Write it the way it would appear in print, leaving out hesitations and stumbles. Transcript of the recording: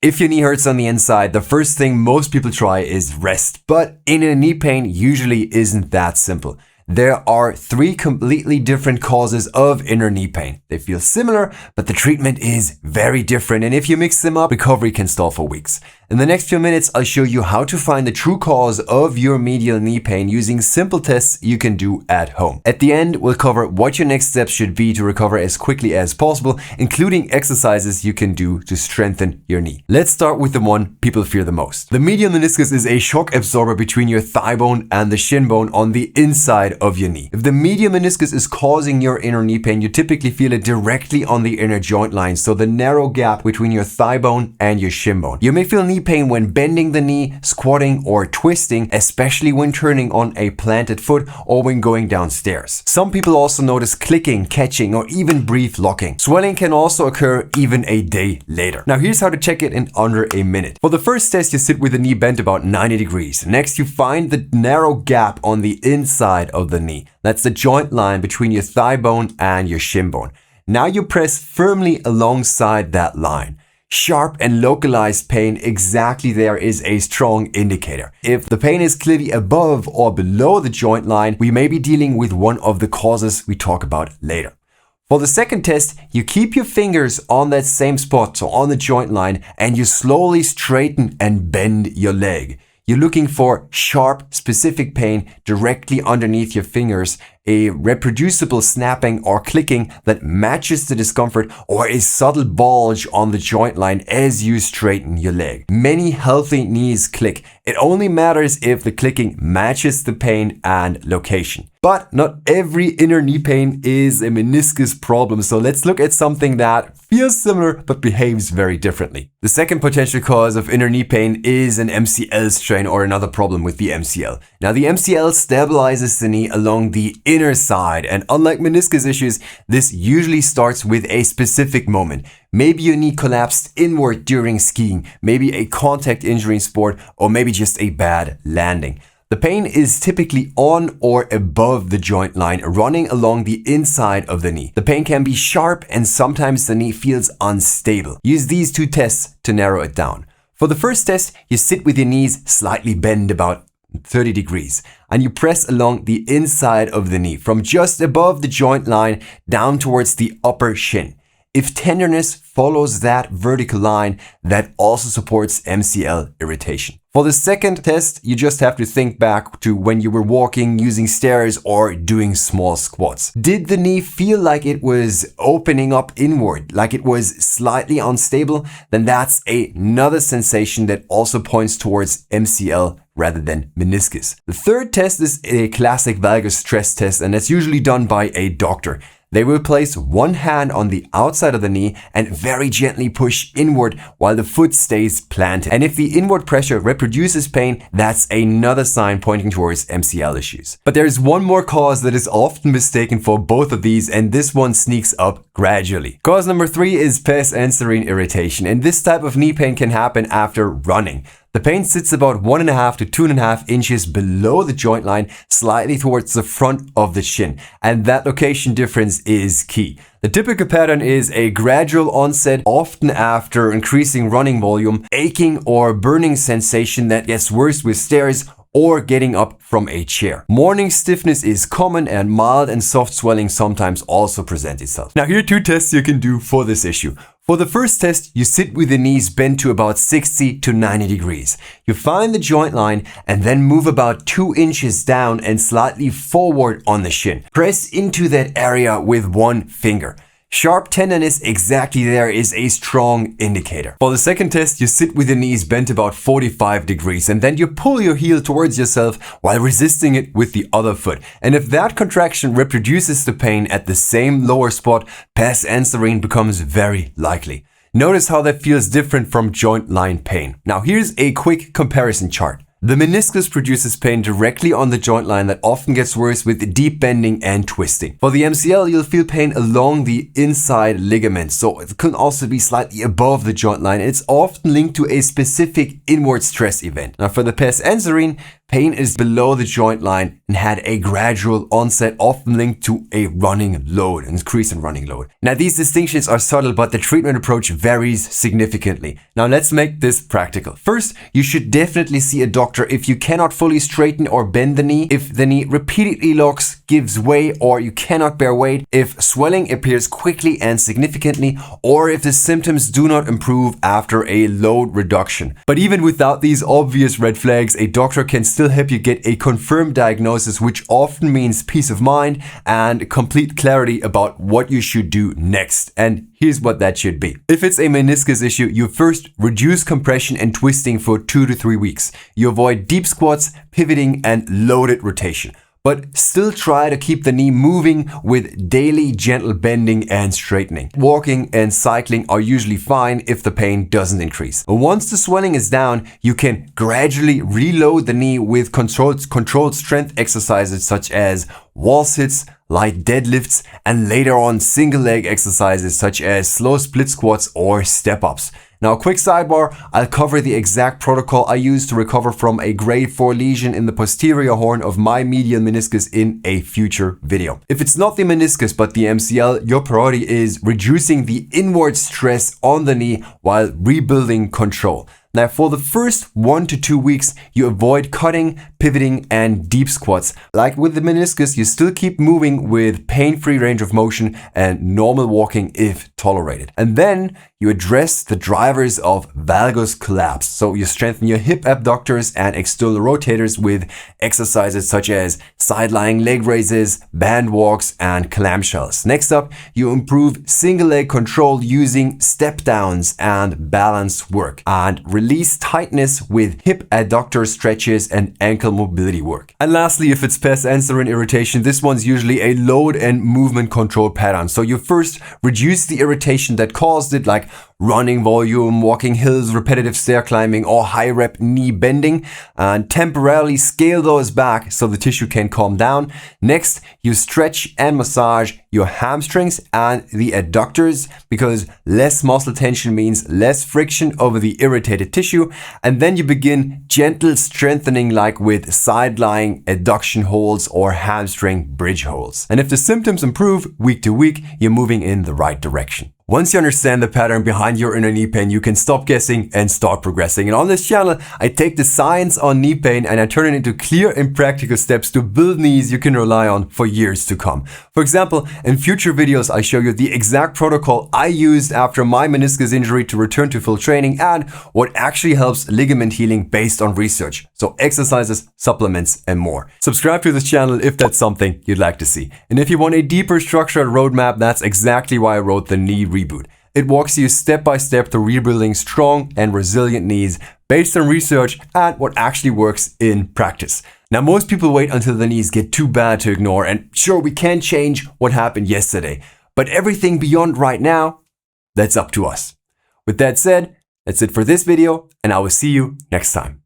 If your knee hurts on the inside, the first thing most people try is rest. But inner knee pain usually isn't that simple. There are 3 completely different causes of inner knee pain. They feel similar, but the treatment is very different. And if you mix them up, recovery can stall for weeks. In the next few minutes, I'll show you how to find the true cause of your medial knee pain using simple tests you can do at home. At the end, we'll cover what your next steps should be to recover as quickly as possible, including exercises you can do to strengthen your knee. Let's start with the one people fear the most. The medial meniscus is a shock absorber between your thigh bone and the shin bone on the inside of your knee. If the medial meniscus is causing your inner knee pain, you typically feel it directly on the inner joint line, so the narrow gap between your thigh bone and your shin bone. You may feel knee pain when bending the knee, squatting, or twisting, especially when turning on a planted foot or when going downstairs. Some people also notice clicking, catching, or even brief locking. Swelling can also occur even a day later. Now here's how to check it in under a minute. For the first test, you sit with the knee bent about 90 degrees. Next, you find the narrow gap on the inside of the knee. That's the joint line between your thigh bone and your shin bone. Now you press firmly alongside that line. Sharp and localized pain exactly there is a strong indicator. If the pain is clearly above or below the joint line, we may be dealing with one of the causes we talk about later. For the second test, you keep your fingers on that same spot, so on the joint line, and you slowly straighten and bend your leg. You're looking for sharp, specific pain directly underneath your fingers, a reproducible snapping or clicking that matches the discomfort, or a subtle bulge on the joint line as you straighten your leg. Many healthy knees click. It only matters if the clicking matches the pain and location. But not every inner knee pain is a meniscus problem, so let's look at something that feels similar but behaves very differently. The second potential cause of inner knee pain is an MCL strain or another problem with the MCL. Now the MCL stabilizes the knee along the inner side, and unlike meniscus issues, this usually starts with a specific moment. Maybe your knee collapsed inward during skiing, maybe a contact injury in sport, or maybe just a bad landing. The pain is typically on or above the joint line, running along the inside of the knee. The pain can be sharp and sometimes the knee feels unstable. Use these 2 tests to narrow it down. For the first test, you sit with your knees slightly bent about 30 degrees and you press along the inside of the knee from just above the joint line down towards the upper shin. If tenderness follows that vertical line, that also supports MCL irritation. For the second test, you just have to think back to when you were walking, using stairs, or doing small squats. Did the knee feel like it was opening up inward, like it was slightly unstable? Then that's another sensation that also points towards MCL rather than meniscus. The third test is a classic valgus stress test, and that's usually done by a doctor. They will place one hand on the outside of the knee and very gently push inward while the foot stays planted. And if the inward pressure reproduces pain, that's another sign pointing towards MCL issues. But there is one more cause that is often mistaken for both of these, and this one sneaks up gradually. Cause number 3 is Pes Anserine Irritation, and this type of knee pain can happen after running. The pain sits about 1.5 to 2.5 inches below the joint line, slightly towards the front of the shin, and that location difference is key. The typical pattern is a gradual onset, often after increasing running volume, aching or burning sensation that gets worse with stairs or getting up from a chair. Morning stiffness is common, and mild and soft swelling sometimes also present itself. Now here are 2 tests you can do for this issue. For the first test, you sit with the knees bent to about 60 to 90 degrees. You find the joint line and then move about 2 inches down and slightly forward on the shin. Press into that area with one finger. Sharp tenderness exactly there is a strong indicator. For the second test, you sit with your knees bent about 45 degrees and then you pull your heel towards yourself while resisting it with the other foot. And if that contraction reproduces the pain at the same lower spot, Pes Anserine becomes very likely. Notice how that feels different from joint line pain. Now here's a quick comparison chart. The meniscus produces pain directly on the joint line that often gets worse with deep bending and twisting. For the MCL, you'll feel pain along the inside ligament, so it can also be slightly above the joint line. It's often linked to a specific inward stress event. Now for the Pes Anserine, pain is below the joint line and had a gradual onset, often linked to a running load, an increase in running load. Now, these distinctions are subtle, but the treatment approach varies significantly. Now, let's make this practical. First, you should definitely see a doctor if you cannot fully straighten or bend the knee, if the knee repeatedly locks, gives way, or you cannot bear weight, if swelling appears quickly and significantly, or if the symptoms do not improve after a load reduction. But even without these obvious red flags, a doctor can still help you get a confirmed diagnosis, which often means peace of mind and complete clarity about what you should do next. And here's what that should be. If it's a meniscus issue, you first reduce compression and twisting for 2 to 3 weeks. You avoid deep squats, pivoting, and loaded rotation, but still try to keep the knee moving with daily gentle bending and straightening. Walking and cycling are usually fine if the pain doesn't increase. Once the swelling is down, you can gradually reload the knee with controlled strength exercises such as wall sits, light deadlifts, and later on single leg exercises such as slow split squats or step ups. Now, quick sidebar, I'll cover the exact protocol I use to recover from a grade 4 lesion in the posterior horn of my medial meniscus in a future video. If it's not the meniscus but the MCL, your priority is reducing the inward stress on the knee while rebuilding control. Now, for the first 1 to 2 weeks, you avoid cutting, pivoting, and deep squats. Like with the meniscus, you still keep moving with pain-free range of motion and normal walking if tolerated. And then you address the drivers of valgus collapse. So you strengthen your hip abductors and external rotators with exercises such as side-lying leg raises, band walks, and clamshells. Next up, you improve single leg control using step downs and balance work, and release tightness with hip adductor stretches and ankle mobility work. And lastly, if it's Pes Anserine irritation, this one's usually a load and movement control pattern. So you first reduce the irritation that caused it, like running volume, walking hills, repetitive stair climbing, or high rep knee bending, and temporarily scale those back so the tissue can calm down. Next, you stretch and massage your hamstrings and the adductors, because less muscle tension means less friction over the irritated tissue. And then you begin gentle strengthening, like with side-lying adduction holds or hamstring bridge holds. And if the symptoms improve week to week, you're moving in the right direction. Once you understand the pattern behind your inner knee pain, you can stop guessing and start progressing. And on this channel, I take the science on knee pain and I turn it into clear and practical steps to build knees you can rely on for years to come. For example, in future videos, I show you the exact protocol I used after my meniscus injury to return to full training and what actually helps ligament healing based on research. So exercises, supplements, and more. Subscribe to this channel if that's something you'd like to see. And if you want a deeper structured roadmap, that's exactly why I wrote the Knee Reboot. It walks you step by step through rebuilding strong and resilient knees based on research and what actually works in practice. Now, most people wait until the knees get too bad to ignore, and sure, we can't change what happened yesterday, but everything beyond right now, that's up to us. With that said, that's it for this video, and I will see you next time.